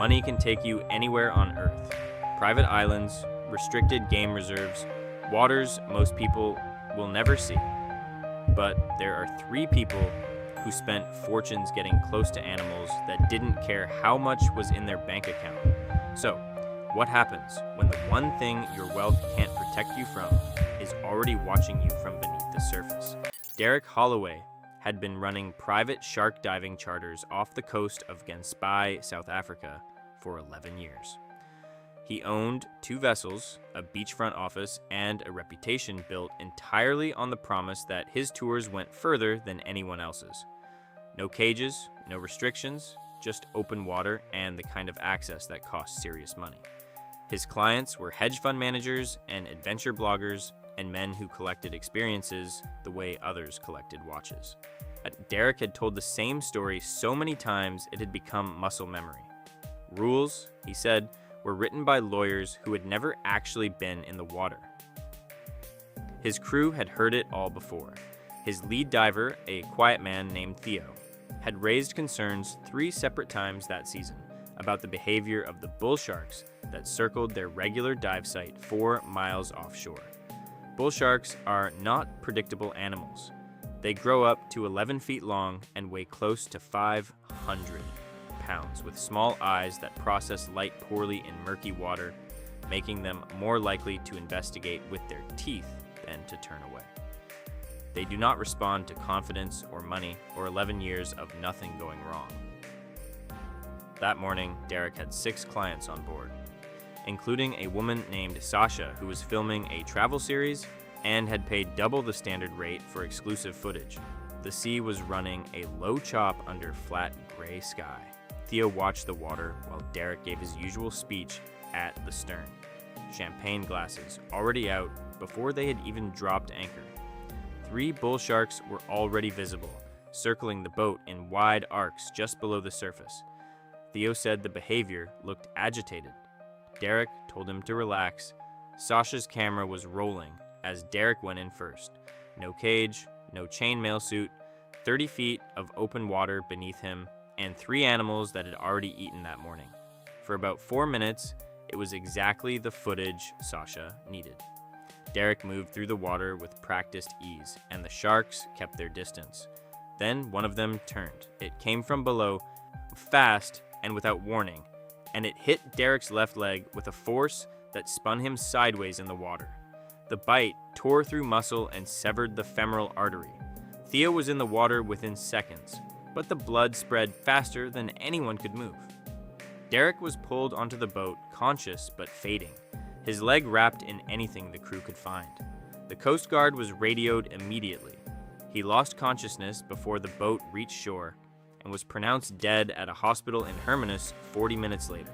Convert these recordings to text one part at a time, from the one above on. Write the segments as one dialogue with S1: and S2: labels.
S1: Money can take you anywhere on Earth. Private islands, restricted game reserves, waters most people will never see. But there are 3 people who spent fortunes getting close to animals that didn't care how much was in their bank account. So, what happens when the one thing your wealth can't protect you from is already watching you from beneath the surface? Derek Holloway had been running private shark diving charters off the coast of Gansbaai, South Africa, for 11 years. He owned 2 vessels, a beachfront office, and a reputation built entirely on the promise that his tours went further than anyone else's. No cages, no restrictions, just open water and the kind of access that costs serious money. His clients were hedge fund managers and adventure bloggers and men who collected experiences the way others collected watches. Derek had told the same story so many times it had become muscle memory. Rules, he said, were written by lawyers who had never actually been in the water. His crew had heard it all before. His lead diver, a quiet man named Theo, had raised concerns 3 separate times that season about the behavior of the bull sharks that circled their regular dive site 4 miles offshore. Bull sharks are not predictable animals. They grow up to 11 feet long and weigh close to 500 pounds, with small eyes that process light poorly in murky water, making them more likely to investigate with their teeth than to turn away. They do not respond to confidence or money or 11 years of nothing going wrong. That morning, Derek had 6 clients on board, including a woman named Sasha who was filming a travel series and had paid double the standard rate for exclusive footage. The sea was running a low chop under flat gray sky. Theo watched the water while Derek gave his usual speech at the stern. Champagne glasses already out before they had even dropped anchor. 3 bull sharks were already visible, circling the boat in wide arcs just below the surface. Theo said the behavior looked agitated. Derek told him to relax. Sasha's camera was rolling as Derek went in first. No cage, no chainmail suit, 30 feet of open water beneath him, and 3 animals that had already eaten that morning. For about 4 minutes, it was exactly the footage Sasha needed. Derek moved through the water with practiced ease, and the sharks kept their distance. Then one of them turned. It came from below, fast and without warning, and it hit Derek's left leg with a force that spun him sideways in the water. The bite tore through muscle and severed the femoral artery. Theo was in the water within seconds, but the blood spread faster than anyone could move. Derek was pulled onto the boat, conscious but fading, his leg wrapped in anything the crew could find. The Coast Guard was radioed immediately. He lost consciousness before the boat reached shore and was pronounced dead at a hospital in Hermanus 40 minutes later.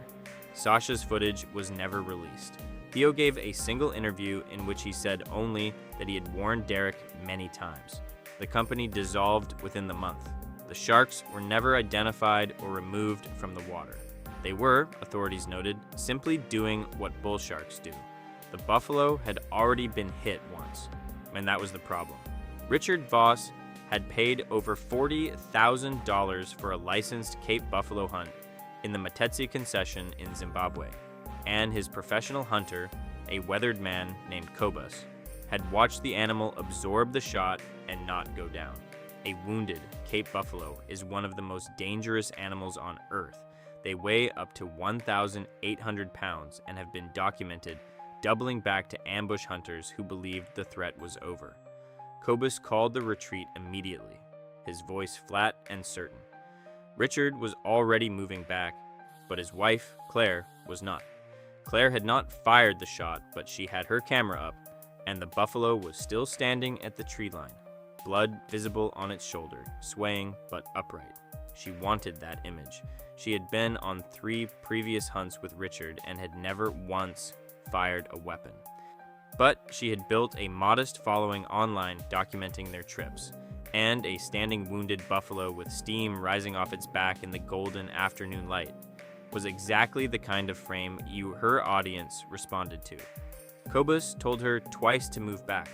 S1: Sasha's footage was never released. Theo gave a single interview in which he said only that he had warned Derek many times. The company dissolved within the month. The sharks were never identified or removed from the water. They were, authorities noted, simply doing what bull sharks do. The buffalo had already been hit once, and that was the problem. Richard Voss had paid over $40,000 for a licensed Cape buffalo hunt in the Matetse concession in Zimbabwe, and his professional hunter, a weathered man named Kobus, had watched the animal absorb the shot and not go down. A wounded Cape buffalo is one of the most dangerous animals on Earth. They weigh up to 1,800 pounds and have been documented doubling back to ambush hunters who believed the threat was over. Kobus called the retreat immediately, his voice flat and certain. Richard was already moving back, but his wife, Claire, was not. Claire had not fired the shot, but she had her camera up, and the buffalo was still standing at the tree line, blood visible on its shoulder, swaying but upright. She wanted that image. She had been on 3 previous hunts with Richard and had never once fired a weapon. But she had built a modest following online documenting their trips, and a standing wounded buffalo with steam rising off its back in the golden afternoon light was exactly the kind of frame her audience responded to. Kobus told her twice to move back.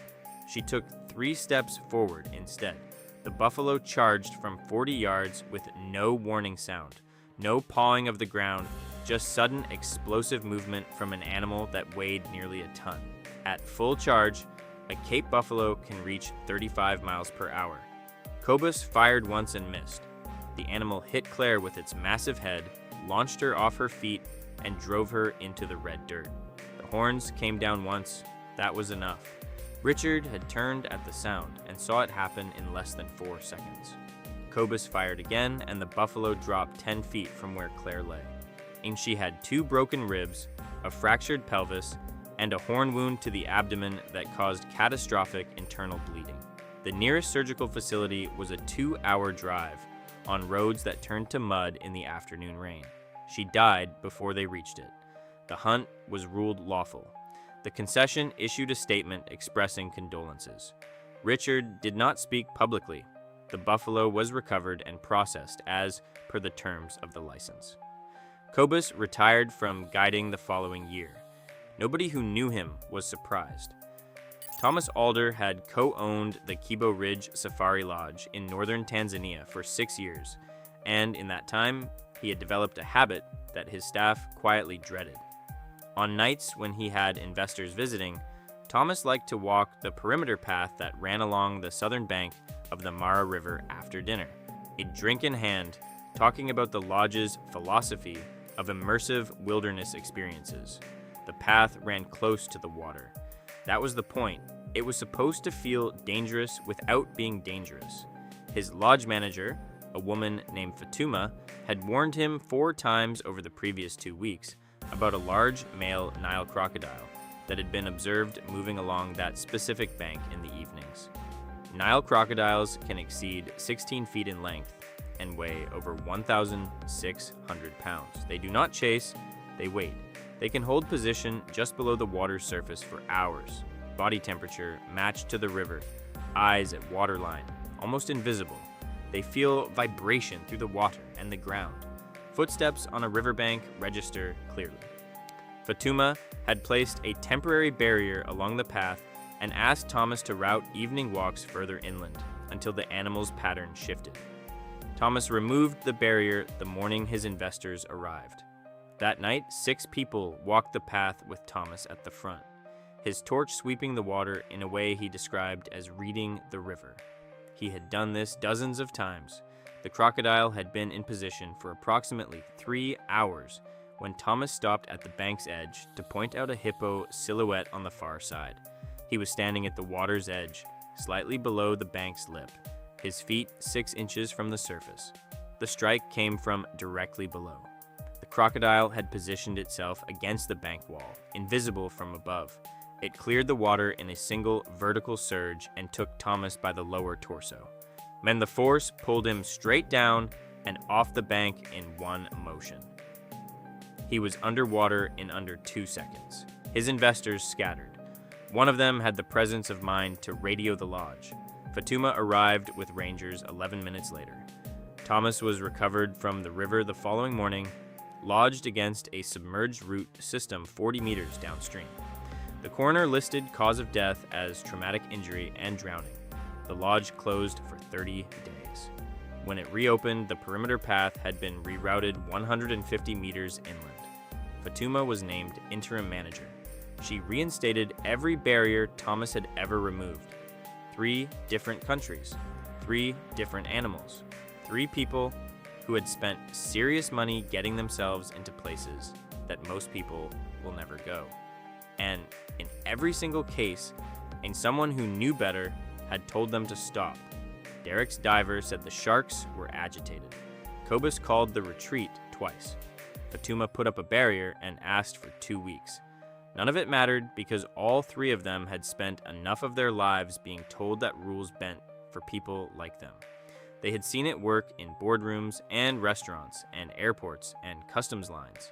S1: She took 3 steps forward instead. The buffalo charged from 40 yards with no warning sound. No pawing of the ground, just sudden explosive movement from an animal that weighed nearly a ton. At full charge, a Cape buffalo can reach 35 miles per hour. Cobus fired once and missed. The animal hit Claire with its massive head, launched her off her feet, and drove her into the red dirt. The horns came down once. That was enough. Richard had turned at the sound and saw it happen in less than 4 seconds. Cobus fired again, and the buffalo dropped 10 feet from where Claire lay. And she had 2 broken ribs, a fractured pelvis, and a horn wound to the abdomen that caused catastrophic internal bleeding. The nearest surgical facility was a 2-hour drive on roads that turned to mud in the afternoon rain. She died before they reached it. The hunt was ruled lawful. The concession issued a statement expressing condolences. Richard did not speak publicly. The buffalo was recovered and processed as per the terms of the license. Cobus retired from guiding the following year. Nobody who knew him was surprised. Thomas Alder had co-owned the Kibo Ridge Safari Lodge in northern Tanzania for 6 years, and in that time, he had developed a habit that his staff quietly dreaded. On nights when he had investors visiting, Thomas liked to walk the perimeter path that ran along the southern bank of the Mara River after dinner, a drink in hand, talking about the lodge's philosophy of immersive wilderness experiences. The path ran close to the water. That was the point. It was supposed to feel dangerous without being dangerous. His lodge manager, a woman named Fatuma, had warned him 4 times over the previous 2 weeks about a large male Nile crocodile that had been observed moving along that specific bank in the evenings. Nile crocodiles can exceed 16 feet in length and weigh over 1,600 pounds. They do not chase, they wait. They can hold position just below the water's surface for hours. Body temperature matched to the river, eyes at waterline, almost invisible. They feel vibration through the water and the ground. Footsteps on a riverbank register clearly. Fatuma had placed a temporary barrier along the path and asked Thomas to route evening walks further inland until the animal's pattern shifted. Thomas removed the barrier the morning his investors arrived. That night, 6 people walked the path with Thomas at the front, his torch sweeping the water in a way he described as reading the river. He had done this dozens of times. The crocodile had been in position for approximately 3 hours when Thomas stopped at the bank's edge to point out a hippo silhouette on the far side. He was standing at the water's edge, slightly below the bank's lip, his feet 6 inches from the surface. The strike came from directly below. The crocodile had positioned itself against the bank wall, invisible from above. It cleared the water in a single vertical surge and took Thomas by the lower torso. Then the force pulled him straight down and off the bank in one motion. He was underwater in under 2 seconds. His investors scattered. One of them had the presence of mind to radio the lodge. Fatuma arrived with rangers 11 minutes later. Thomas was recovered from the river the following morning, lodged against a submerged root system 40 meters downstream. The coroner listed cause of death as traumatic injury and drowning. The lodge closed for 30 days. When it reopened, the perimeter path had been rerouted 150 meters inland. Fatuma was named interim manager. She reinstated every barrier Thomas had ever removed. 3 different countries, 3 different animals, 3 people who had spent serious money getting themselves into places that most people will never go. And in every single case, someone who knew better had told them to stop. Derek's diver said the sharks were agitated. Cobus called the retreat twice. Fatuma put up a barrier and asked for 2 weeks. None of it mattered because all 3 of them had spent enough of their lives being told that rules bent for people like them. They had seen it work in boardrooms and restaurants and airports and customs lines.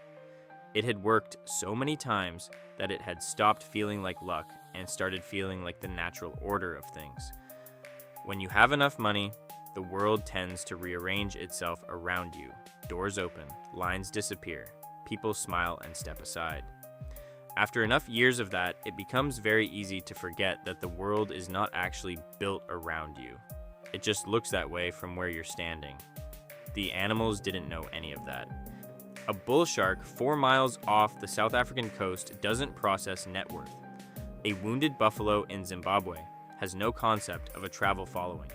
S1: It had worked so many times that it had stopped feeling like luck and started feeling like the natural order of things. When you have enough money, the world tends to rearrange itself around you. Doors open, lines disappear, people smile and step aside. After enough years of that, it becomes very easy to forget that the world is not actually built around you. It just looks that way from where you're standing. the animals didn't know any of that. A bull shark 4 miles off the South African coast doesn't process net worth. A wounded buffalo in Zimbabwe has no concept of a travel following.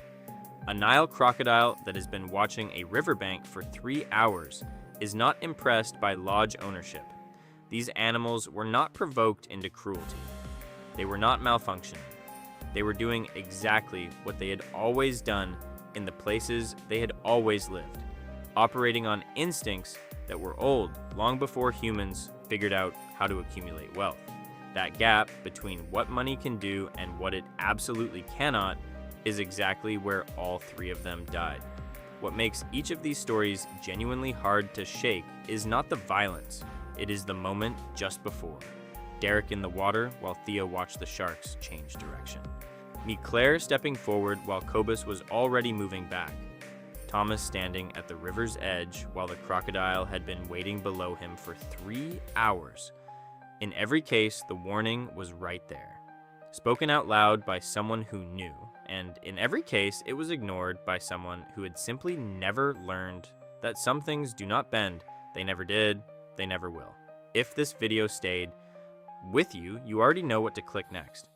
S1: A Nile crocodile that has been watching a riverbank for 3 hours is not impressed by lodge ownership. These animals were not provoked into cruelty. They were not malfunctioning. They were doing exactly what they had always done in the places they had always lived, operating on instincts that were old long before humans figured out how to accumulate wealth. That gap between what money can do and what it absolutely cannot is exactly where all 3 of them died. What makes each of these stories genuinely hard to shake is not the violence, it is the moment just before. Derek in the water while Theo watched the sharks change direction. Meet Claire stepping forward while Cobus was already moving back. Thomas standing at the river's edge while the crocodile had been waiting below him for 3 hours. In every case, the warning was right there, spoken out loud by someone who knew, and in every case, it was ignored by someone who had simply never learned that some things do not bend, they never did, they never will. If this video stayed with you, you already know what to click next.